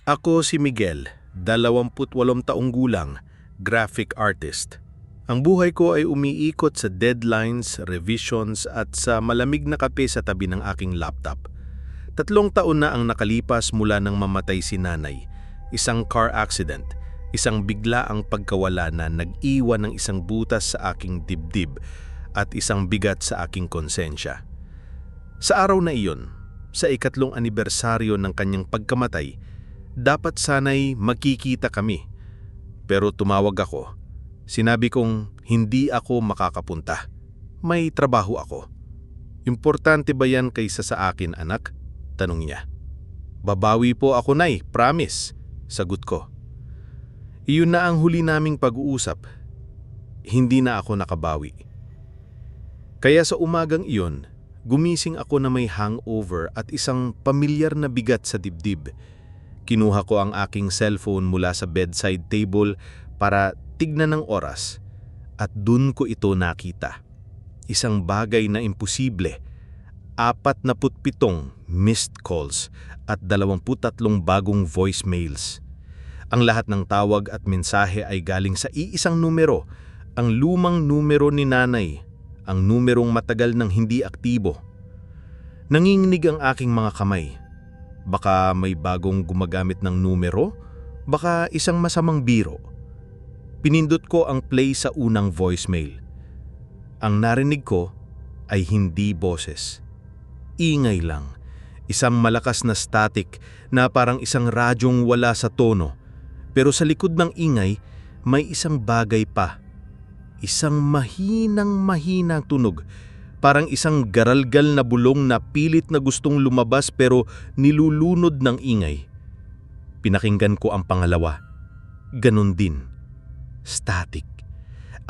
Ako si Miguel, 28 taong gulang, graphic artist. Ang buhay ko ay umiikot sa deadlines, revisions at sa malamig na kape sa tabi ng aking laptop. 3 taon na ang nakalipas mula nang mamatay si nanay. Isang car accident, isang bigla ang pagkawala na nag-iwan ng isang butas sa aking dibdib at isang bigat sa aking konsensya. Sa araw na iyon, sa 2nd anibersaryo ng kanyang pagkamatay, dapat sana'y magkikita kami. Pero tumawag ako. Sinabi kong hindi ako makakapunta. May trabaho ako. Importante ba yan kaysa sa akin, anak? Tanong niya. Babawi po ako, nay, promise. Sagot ko. Iyon na ang huli naming pag-uusap. Hindi na ako nakabawi. Kaya sa umagang iyon, gumising ako na may hangover at isang pamilyar na bigat sa dibdib. Kinuha ko ang aking cellphone mula sa bedside table para tignan ng oras at dun ko ito nakita. Isang bagay na imposible. 47 missed calls at 23 bagong voicemails. Ang lahat ng tawag at mensahe ay galing sa iisang numero, ang lumang numero ni nanay, ang numerong matagal nang hindi aktibo. Nanginginig ang aking mga kamay. Baka may bagong gumagamit ng numero? Baka isang masamang biro? Pinindot ko ang play sa unang voicemail. Ang narinig ko ay hindi boses. Ingay lang. Isang malakas na static na parang isang radyong wala sa tono. Pero sa likod ng ingay, may isang bagay pa. Isang mahinang tunog. Parang isang garalgal na bulong na pilit na gustong lumabas pero nilulunod ng ingay. Pinakinggan ko ang pangalawa. Ganon din. Static.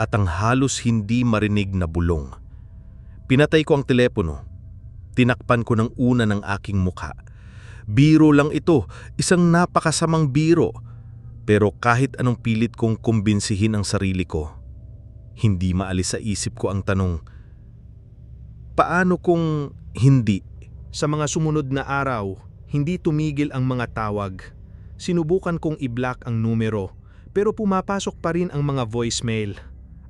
At ang halos hindi marinig na bulong. Pinatay ko ang telepono. Tinakpan ko ng una ng aking mukha. Biro lang ito, isang napakasamang biro. Pero kahit anong pilit kong kumbinsihin ang sarili ko, hindi maalis sa isip ko ang tanong, paano kung hindi? Sa mga sumunod na araw, hindi tumigil ang mga tawag. Sinubukan kong i-block ang numero, pero pumapasok pa rin ang mga voicemail.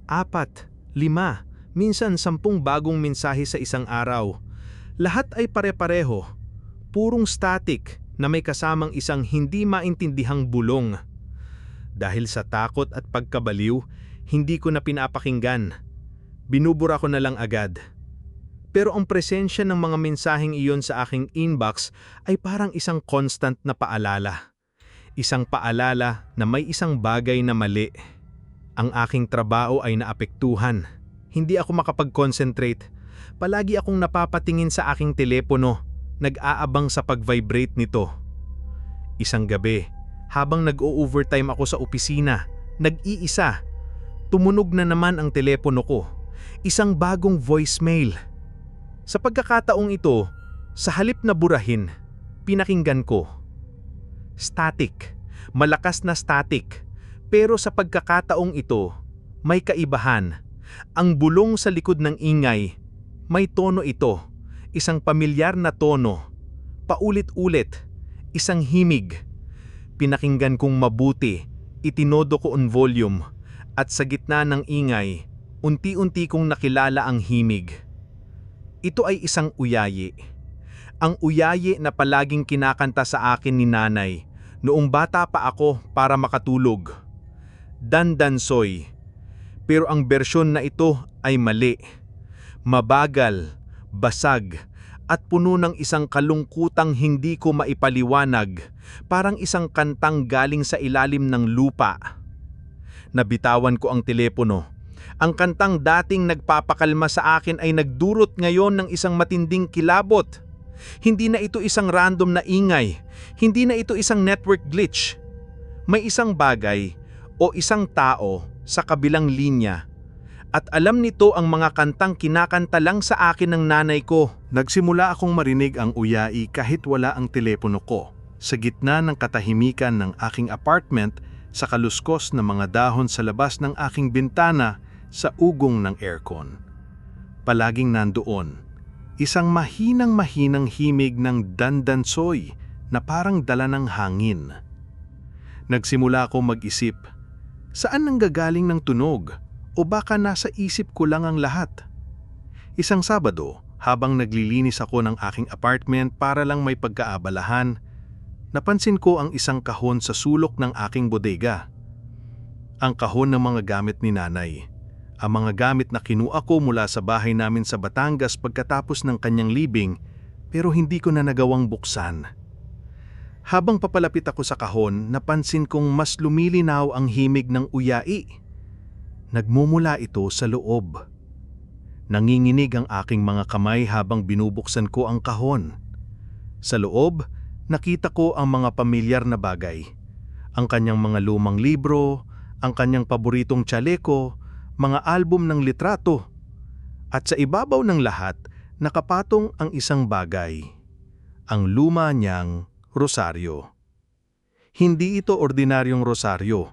4, 5, minsan 10 bagong mensahe sa isang araw. Lahat ay pare-pareho, purong static na may kasamang isang hindi maintindihang bulong. Dahil sa takot at pagkabaliw, hindi ko na pinapakinggan. Binubura ko na lang agad. Pero ang presensya ng mga mensaheng iyon sa aking inbox ay parang isang constant na paalala. Isang paalala na may isang bagay na mali. Ang aking trabaho ay naapektuhan. Hindi ako makapag-concentrate. Palagi akong napapatingin sa aking telepono, nag-aabang sa pag-vibrate nito. Isang gabi, habang nag-o-overtime ako sa opisina, nag-iisa, tumunog na naman ang telepono ko. Isang bagong voicemail. Sa pagkakataong ito, sa halip na burahin, pinakinggan ko. Static, malakas na static, pero sa pagkakataong ito, may kaibahan. Ang bulong sa likod ng ingay, may tono ito, isang pamilyar na tono, paulit-ulit, isang himig. Pinakinggan kong mabuti, itinodo ko on volume, at sa gitna ng ingay, unti-unti kong nakilala ang himig. Ito ay isang uyayi. Ang uyayi na palaging kinakanta sa akin ni nanay noong bata pa ako para makatulog. Dandansoy. Pero ang bersyon na ito ay mali. Mabagal, basag, at puno ng isang kalungkutang hindi ko maipaliwanag, parang isang kantang galing sa ilalim ng lupa. Nabitawan ko ang telepono. Ang kantang dating nagpapakalma sa akin ay nagdurot ngayon ng isang matinding kilabot. Hindi na ito isang random na ingay. Hindi na ito isang network glitch. May isang bagay o isang tao sa kabilang linya. At alam nito ang mga kantang kinakanta lang sa akin ng nanay ko. Nagsimula akong marinig ang uyai kahit wala ang telepono ko. Sa gitna ng katahimikan ng aking apartment, sa kaluskos ng mga dahon sa labas ng aking bintana, sa ugong ng aircon. Palaging nandoon, isang mahinang himig ng dandansoy na parang dala ng hangin. Nagsimula ako mag-isip, saan nanggagaling ng tunog? O baka nasa isip ko lang ang lahat? Isang Sabado, habang naglilinis ako ng aking apartment para lang may pagkaabalahan, napansin ko ang isang kahon sa sulok ng aking bodega. Ang kahon ng mga gamit ni nanay. Ang mga gamit na kinuha ko mula sa bahay namin sa Batangas pagkatapos ng kanyang libing, pero hindi ko na nagawang buksan. Habang papalapit ako sa kahon, napansin kong mas lumilinaw ang himig ng uyai. Nagmumula ito sa loob. Nanginginig ang aking mga kamay habang binubuksan ko ang kahon. Sa loob, nakita ko ang mga pamilyar na bagay. Ang kanyang mga lumang libro, ang kanyang paboritong tsaleko, mga album ng litrato. At sa ibabaw ng lahat, nakapatong ang isang bagay. Ang luma niyang rosaryo. Hindi ito ordinaryong rosaryo.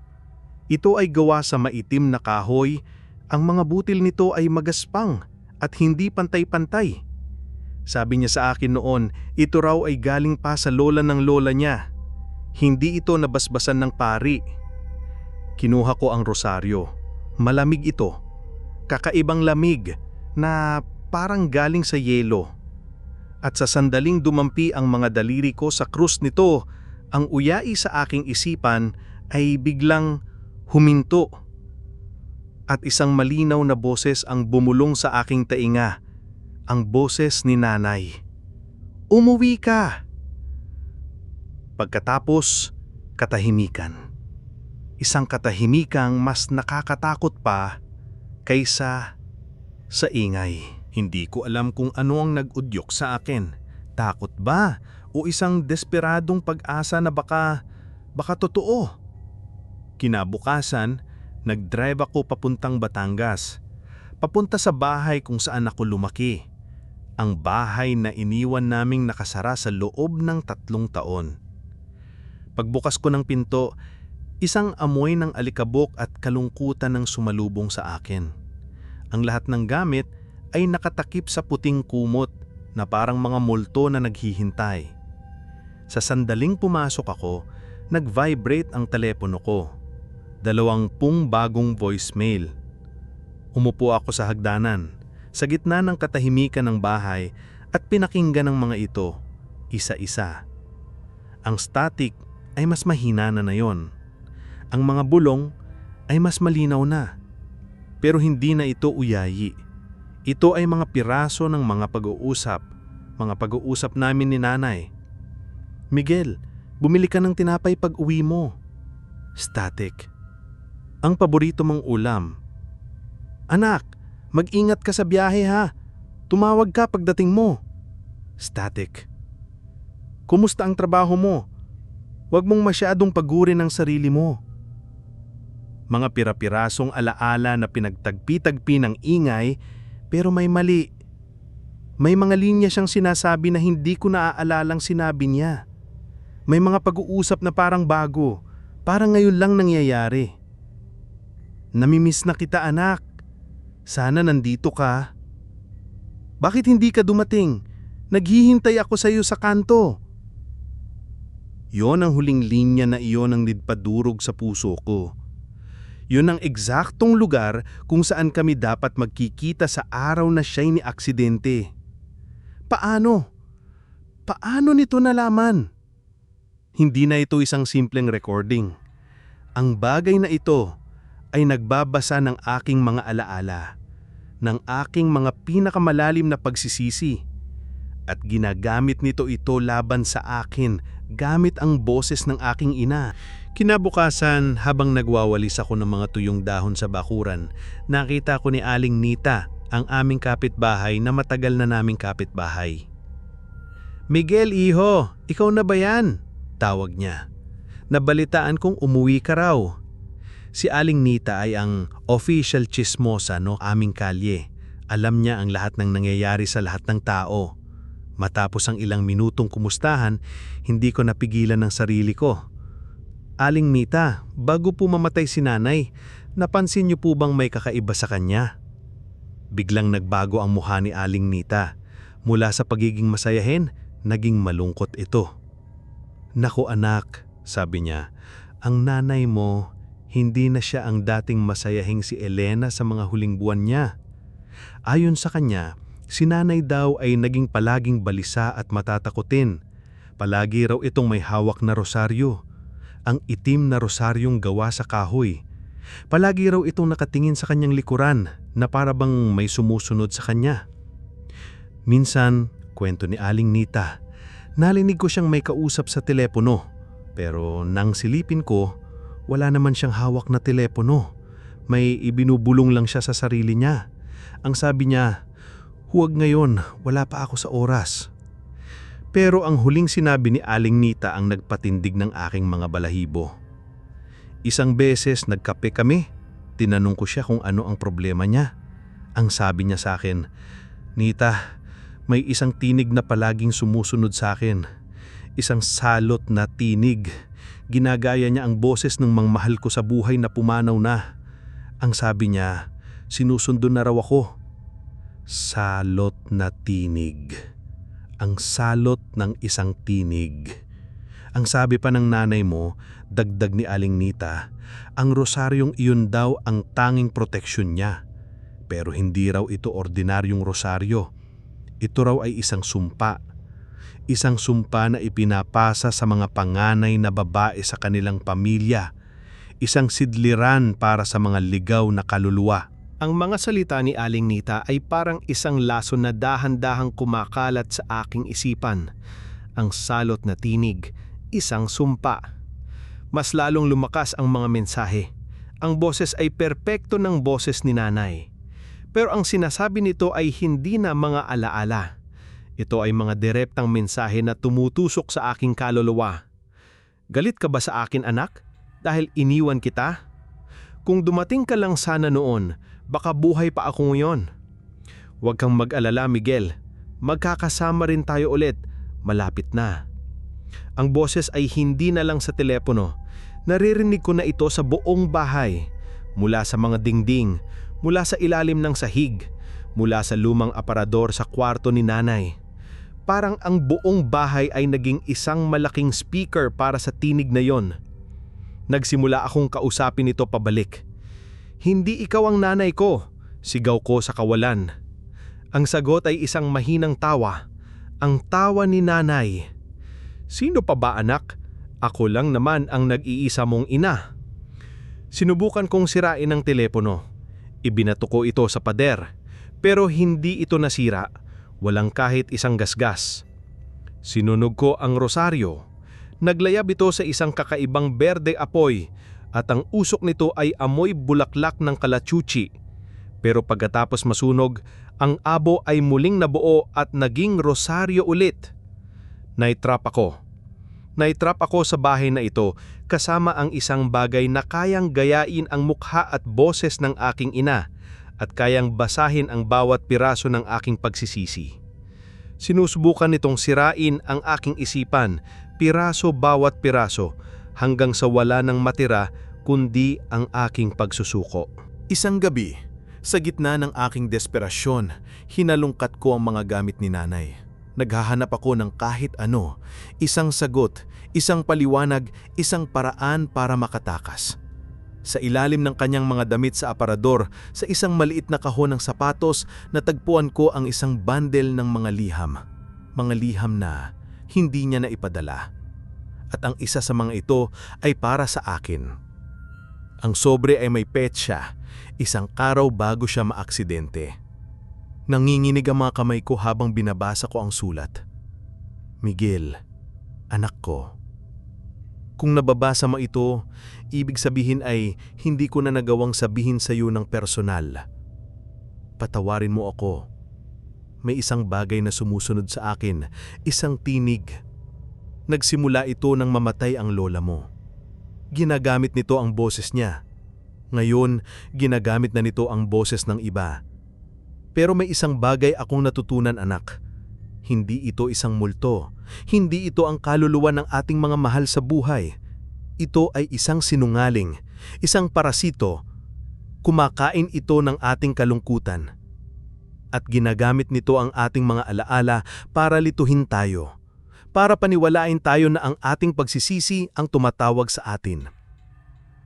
Ito ay gawa sa maitim na kahoy. Ang mga butil nito ay magaspang at hindi pantay-pantay. Sabi niya sa akin noon, ito raw ay galing pa sa lola ng lola niya. Hindi ito nabasbasan ng pari. Kinuha ko ang rosaryo. Malamig ito. Kakaibang lamig na parang galing sa yelo. At sa sandaling dumampi ang mga daliri ko sa krus nito, ang uyai sa aking isipan ay biglang huminto. At isang malinaw na boses ang bumulong sa aking tainga, ang boses ni nanay. Umuwi ka! Pagkatapos, katahimikan. Isang katahimikang mas nakakatakot pa kaysa sa ingay. Hindi ko alam kung ano ang nag-udyok sa akin. Takot ba? O isang desperadong pag-asa na baka totoo? Kinabukasan, nag-drive ako papuntang Batangas. Papunta sa bahay kung saan ako lumaki. Ang bahay na iniwan naming nakasara sa loob ng 3 taon. Pagbukas ko ng pinto, isang amoy ng alikabok at kalungkutan ang sumalubong sa akin. Ang lahat ng gamit ay nakatakip sa puting kumot na parang mga multo na naghihintay. Sa sandaling pumasok ako, nag-vibrate ang telepono ko. 20 bagong voicemail. Umupo ako sa hagdanan, sa gitna ng katahimikan ng bahay at pinakinggan ng mga ito, isa-isa. Ang static ay mas mahina na yon. Ang mga bulong ay mas malinaw na. Pero hindi na ito uyayi. Ito ay mga piraso ng mga pag-uusap namin ni nanay. Miguel, bumili ka ng tinapay pag uwi mo. Static. Ang paborito mong ulam. Anak, mag-ingat ka sa biyahe ha. Tumawag ka pagdating mo. Static. Kumusta ang trabaho mo? Huwag mong masyadong pagurin ang sarili mo. Mga pira-pirasong alaala na pinagtagpi-tagpi ng ingay. Pero may mali. May mga linya siyang sinasabi na hindi ko naaalalang sinabi niya. May mga pag-uusap na parang bago, parang ngayon lang nangyayari. Namimiss na kita anak. Sana nandito ka. Bakit hindi ka dumating? Naghihintay ako sa iyo sa kanto. Yon ang huling linya na iyon ang nidpadurog sa puso ko. Yun ang eksaktong lugar kung saan kami dapat magkikita sa araw na siya'y ni aksidente. Paano? Paano nito nalaman? Hindi na ito isang simpleng recording. Ang bagay na ito ay nagbabasa ng aking mga alaala, ng aking mga pinakamalalim na pagsisisi, at ginagamit nito ito laban sa akin gamit ang boses ng aking ina. Kinabukasan, habang nagwawalis ako ng mga tuyong dahon sa bakuran, nakita ko ni Aling Nita, ang aming kapitbahay na matagal na naming kapitbahay. Miguel, iho, ikaw na ba yan? Tawag niya. Nabalitaan kong umuwi ka raw. Si Aling Nita ay ang official chismosa no aming kalye. Alam niya ang lahat ng nangyayari sa lahat ng tao. Matapos ang ilang minutong kumustahan, hindi ko napigilan ang sarili ko. Aling Nita, bago po mamatay si nanay, napansin niyo po bang may kakaiba sa kanya? Biglang nagbago ang mukha ni Aling Nita. Mula sa pagiging masayahin, naging malungkot ito. Naku anak, sabi niya, Ang nanay mo, hindi na siya ang dating masayahing si Elena sa mga huling buwan niya. Ayon sa kanya, si nanay daw ay naging palaging balisa at matatakutin. Palagi raw itong may hawak na rosaryo, ang itim na rosaryong gawa sa kahoy. Palagi raw itong nakatingin sa kanyang likuran na para bang may sumusunod sa kanya. Minsan, kwento ni Aling Nita, narinig ko siyang may kausap sa telepono. Pero nang silipin ko, wala naman siyang hawak na telepono. May ibinubulong lang siya sa sarili niya. Ang sabi niya, "Huwag ngayon, wala pa ako sa oras." Pero ang huling sinabi ni Aling Nita ang nagpatindig ng aking mga balahibo. Isang beses nagkape kami, tinanong ko siya kung ano ang problema niya. Ang sabi niya sa akin, "Nita, may isang tinig na palaging sumusunod sa akin. Isang salot na tinig. Ginagaya niya ang boses ng mahal ko sa buhay na pumanaw na." Ang sabi niya, sinusundo na raw ako. Salot na tinig. Ang salot ng isang tinig. Ang sabi pa ng nanay mo, dagdag ni Aling Nita, ang rosaryong iyon daw ang tanging proteksyon niya. Pero hindi raw ito ordinaryong rosaryo. Ito raw ay isang sumpa. Isang sumpa na ipinapasa sa mga panganay na babae sa kanilang pamilya. Isang sidliran para sa mga ligaw na kaluluwa. Ang mga salita ni Aling Nita ay parang isang laso na dahan-dahang kumakalat sa aking isipan. Ang salot na tinig, isang sumpa. Mas lalong lumakas ang mga mensahe. Ang boses ay perpekto ng boses ni nanay. Pero ang sinasabi nito ay hindi na mga alaala. Ito ay mga direktang mensahe na tumutusok sa aking kaluluwa. Galit ka ba sa akin, anak? Dahil iniwan kita? Kung dumating ka lang sana noon, baka buhay pa ako ngayon. Huwag kang mag-alala, Miguel. Magkakasama rin tayo ulit. Malapit na. Ang boses ay hindi na lang sa telepono. Naririnig ko na ito sa buong bahay. Mula sa mga dingding, mula sa ilalim ng sahig, mula sa lumang aparador sa kwarto ni nanay. Parang ang buong bahay ay naging isang malaking speaker para sa tinig na yon. Nagsimula akong kausapin ito pabalik. "Hindi ikaw ang nanay ko," sigaw ko sa kawalan. Ang sagot ay isang mahinang tawa. Ang tawa ni nanay. "Sino pa ba, anak? Ako lang naman ang nag-iisa mong ina." Sinubukan kong sirain ang telepono. Ibinato ko ito sa pader. Pero hindi ito nasira. Walang kahit isang gasgas. Sinunog ko ang rosaryo. Naglayab ito sa isang kakaibang berde apoy at ang usok nito ay amoy bulaklak ng kalachuchi. Pero pagkatapos masunog, ang abo ay muling nabuo at naging rosaryo ulit. Naitrap ako. Naitrap ako sa bahay na ito kasama ang isang bagay na kayang gayain ang mukha at boses ng aking ina at kayang basahin ang bawat piraso ng aking pagsisisi. Sinusubukan nitong sirain ang aking isipan, piraso bawat piraso, hanggang sa wala nang matira kundi ang aking pagsusuko. Isang gabi, sa gitna ng aking desperasyon, hinalungkat ko ang mga gamit ni nanay. Naghahanap ako ng kahit ano, isang sagot, isang paliwanag, isang paraan para makatakas. Sa ilalim ng kanyang mga damit sa aparador, sa isang maliit na kahon ng sapatos, natagpuan ko ang isang bundle ng mga liham. Mga liham na hindi niya naipadala. At ang isa sa mga ito ay para sa akin. Ang sobre ay may petsa, isang araw bago siya maaksidente. Nanginginig ang mga kamay ko habang binabasa ko ang sulat. "Miguel, anak ko." Kung nababasa mo ito, ibig sabihin ay hindi ko na nagawang sabihin sa iyo ng personal. Patawarin mo ako. May isang bagay na sumusunod sa akin, isang tinig. Nagsimula ito nang mamatay ang lola mo. Ginagamit nito ang boses niya. Ngayon, ginagamit na nito ang boses ng iba. Pero may isang bagay akong natutunan, anak. Hindi ito isang multo. Hindi ito ang kaluluwa ng ating mga mahal sa buhay. Ito ay isang sinungaling, isang parasito. Kumakain ito ng ating kalungkutan. At ginagamit nito ang ating mga alaala para lituhin tayo. Para paniwalain tayo na ang ating pagsisisi ang tumatawag sa atin.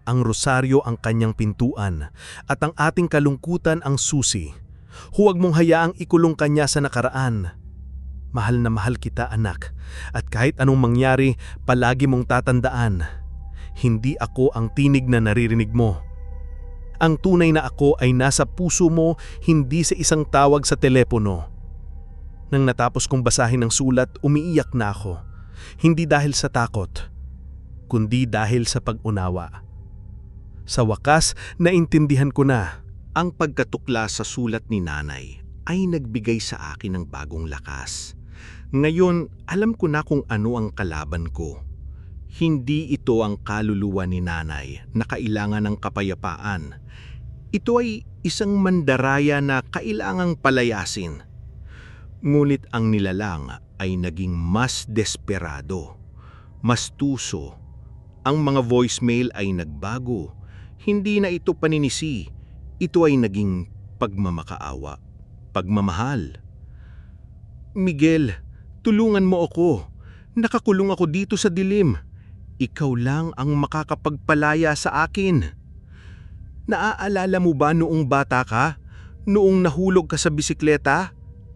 Ang rosaryo ang kanyang pintuan at ang ating kalungkutan ang susi. Huwag mong hayaang ikulong kanya sa nakaraan. Mahal na mahal kita, anak, at kahit anong mangyari, palagi mong tatandaan. Hindi ako ang tinig na naririnig mo. Ang tunay na ako ay nasa puso mo, hindi sa isang tawag sa telepono. Nang natapos kong basahin ang sulat, umiiyak na ako. Hindi dahil sa takot, kundi dahil sa pag-unawa. Sa wakas, naintindihan ko na. Ang pagkatukla sa sulat ni nanay ay nagbigay sa akin ng bagong lakas. Ngayon, alam ko na kung ano ang kalaban ko. Hindi ito ang kaluluwa ni nanay na kailangan ng kapayapaan. Ito ay isang mandaraya na kailangang palayasin. Ngunit ang nilalang ay naging mas desperado, mas tuso. Ang mga voicemail ay nagbago. Hindi na ito paninisi. Ito ay naging pagmamakaawa, pagmamahal. Miguel, tulungan mo ako. Nakakulong ako dito sa dilim. Ikaw lang ang makakapagpalaya sa akin. Naaalala mo ba noong bata ka? Noong nahulog ka sa bisikleta?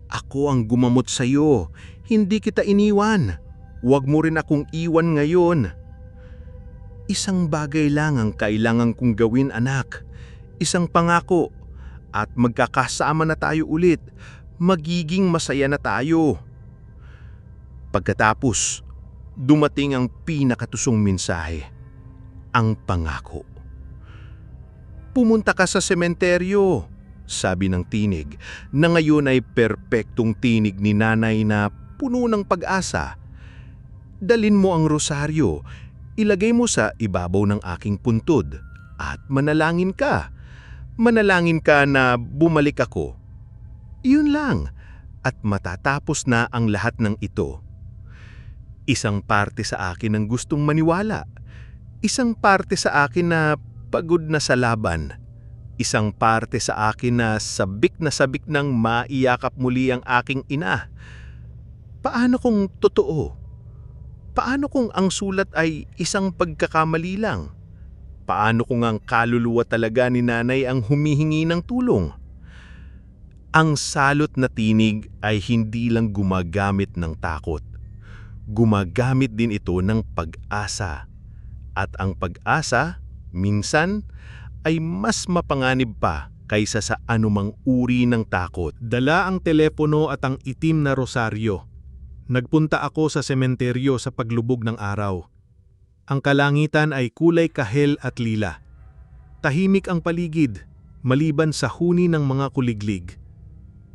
Ako ang gumamot sa iyo. Hindi kita iniwan. Huwag mo rin akong iwan ngayon. Isang bagay lang ang kailangan kong gawin, anak. Isang pangako, at magkakasama na tayo ulit. Magiging masaya na tayo. Pagkatapos, dumating ang pinakatusong mensahe, ang pangako. Pumunta ka sa sementeryo, sabi ng tinig, na ngayon ay perpektong tinig ni nanay na puno ng pag-asa. Dalin mo ang rosaryo, ilagay mo sa ibabaw ng aking puntod, at manalangin ka. Manalangin ka na bumalik ako. Iyon lang, at matatapos na ang lahat ng ito. Isang parte sa akin ang gustong maniwala. Isang parte sa akin na pagod na sa laban. Isang parte sa akin na sabik nang maiyakap muli ang aking ina. Paano kung totoo? Paano kung ang sulat ay isang pagkakamali lang? Paano kung ang kaluluwa talaga ni nanay ang humihingi ng tulong? Ang salot na tinig ay hindi lang gumagamit ng takot. Gumagamit din ito ng pag-asa. At ang pag-asa, minsan, ay mas mapanganib pa kaysa sa anumang uri ng takot. Dala ang telepono at ang itim na rosaryo. Nagpunta ako sa sementeryo sa paglubog ng araw. Ang kalangitan ay kulay kahel at lila. Tahimik ang paligid, maliban sa huni ng mga kuliglig.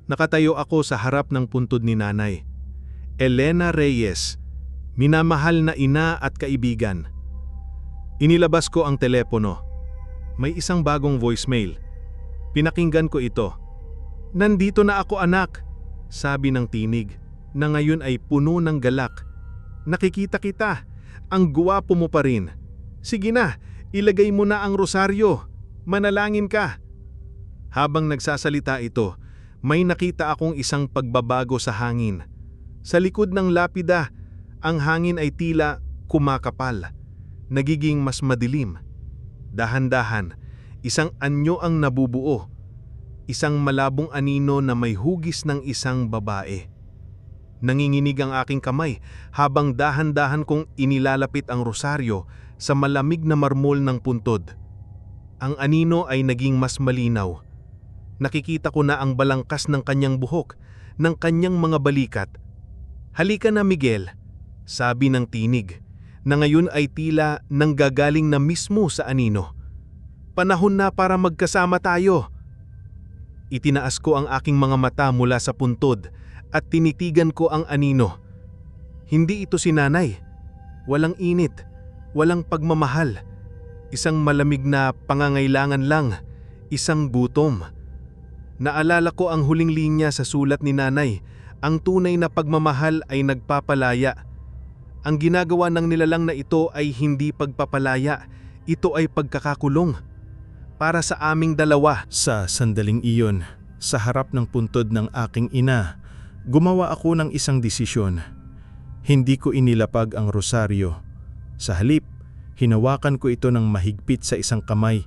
Nakatayo ako sa harap ng puntod ni nanay. Elena Reyes, minamahal na ina at kaibigan. Inilabas ko ang telepono. May isang bagong voicemail. Pinakinggan ko ito. Nandito na ako, anak, sabi ng tinig, na ngayon ay puno ng galak. Nakikita kita. Ang guwapo mo pa rin. Sige na, ilagay mo na ang rosaryo. Manalangin ka. Habang nagsasalita ito, may nakita akong isang pagbabago sa hangin. Sa likod ng lapida, ang hangin ay tila kumakapal. Nagiging mas madilim. Dahan-dahan, isang anyo ang nabubuo. Isang malabong anino na may hugis ng isang babae. Nanginginig ang aking kamay habang dahan-dahan kong inilalapit ang rosaryo sa malamig na marmol ng puntod. Ang anino ay naging mas malinaw. Nakikita ko na ang balangkas ng kanyang buhok, ng kanyang mga balikat. Halika na, Miguel, sabi ng tinig, na ngayon ay tila nanggagaling na mismo sa anino. Panahon na para magkasama tayo. Itinaas ko ang aking mga mata mula sa puntod at tinitigan ko ang anino. Hindi ito si nanay. Walang init, walang pagmamahal. Isang malamig na pangangailangan lang, isang gutom. Naalala ko ang huling linya sa sulat ni nanay. Ang tunay na pagmamahal ay nagpapalaya. Ang ginagawa ng nilalang na ito ay hindi pagpapalaya. Ito ay pagkakakulong. Para sa aming dalawa. Sa sandaling iyon, sa harap ng puntod ng aking ina, gumawa ako ng isang desisyon. Hindi ko inilapag ang rosaryo. Sa halip, Hinawakan ko ito ng mahigpit sa isang kamay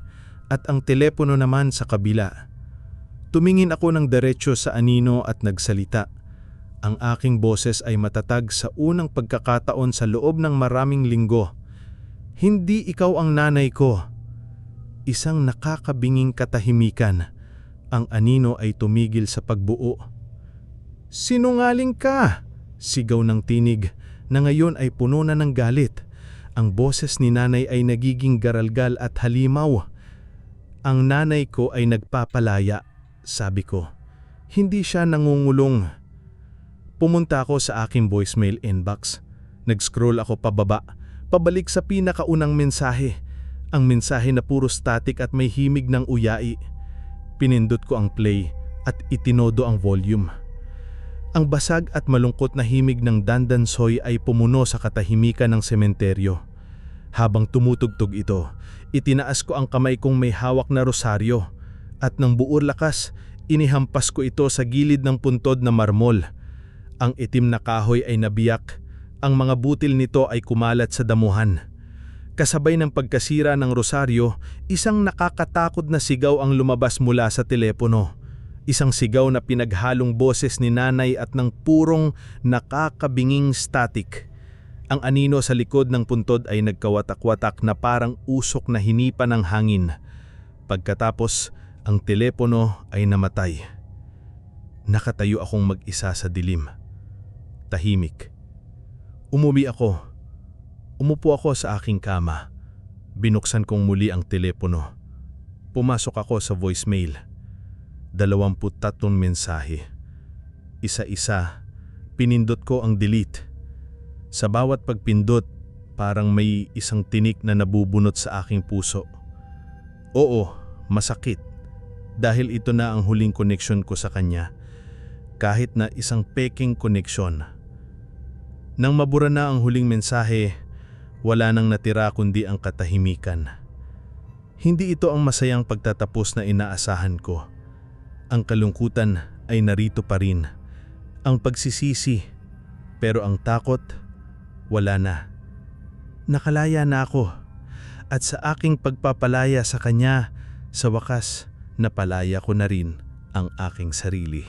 at ang telepono naman sa kabila. Tumingin ako ng diretsyo sa anino at nagsalita. Ang aking boses ay matatag sa unang pagkakataon sa loob ng maraming linggo. Hindi ikaw ang nanay ko. Isang nakakabinging katahimikan. Ang anino ay tumigil sa pagbuo. Sinungaling ka! Sigaw ng tinig na ngayon ay puno na ng galit. Ang boses ni nanay ay nagiging garalgal at halimaw. Ang nanay ko ay nagpapalaya, sabi ko. Hindi siya nangungulong. Pumunta ako sa aking voicemail inbox. Nag-scroll ako pababa, pabalik sa pinakaunang mensahe. Ang mensahe na puro static at may himig ng uyai. Pinindot ko ang play at itinodo ang volume. Ang basag at malungkot na himig ng dandansoy ay pumuno sa katahimikan ng sementeryo. Habang tumutugtog ito, itinaas ko ang kamay kong may hawak na rosaryo at ng buo lakas, inihampas ko ito sa gilid ng puntod na marmol. Ang itim na kahoy ay nabiyak, ang mga butil nito ay kumalat sa damuhan. Kasabay ng pagkasira ng rosaryo, isang nakakatakot na sigaw ang lumabas mula sa telepono. Isang sigaw na pinaghalong boses ni nanay at ng purong nakakabinging static. Ang anino sa likod ng puntod ay nagkawatak-watak na parang usok na hinipa ng hangin. Pagkatapos, ang telepono ay namatay. Nakatayo akong mag-isa sa dilim. Tahimik. Umuwi ako. Umupo ako sa aking kama. Binuksan kong muli ang telepono. Pumasok ako sa voicemail. 23 mensahe. Isa-isa, pinindot ko ang delete. Sa bawat pagpindot, parang may isang tinik na nabubunot sa aking puso. Oo, masakit. Dahil ito na ang huling koneksyon ko sa kanya. Kahit na isang peking koneksyon. Nang mabura na ang huling mensahe, wala nang natira kundi ang katahimikan. Hindi ito ang masayang pagtatapos na inaasahan ko. Ang kalungkutan ay narito pa rin. Ang pagsisisi, pero ang takot, wala na. Nakalaya na ako. At sa aking pagpapalaya sa kanya, sa wakas, napalaya ko na rin ang aking sarili.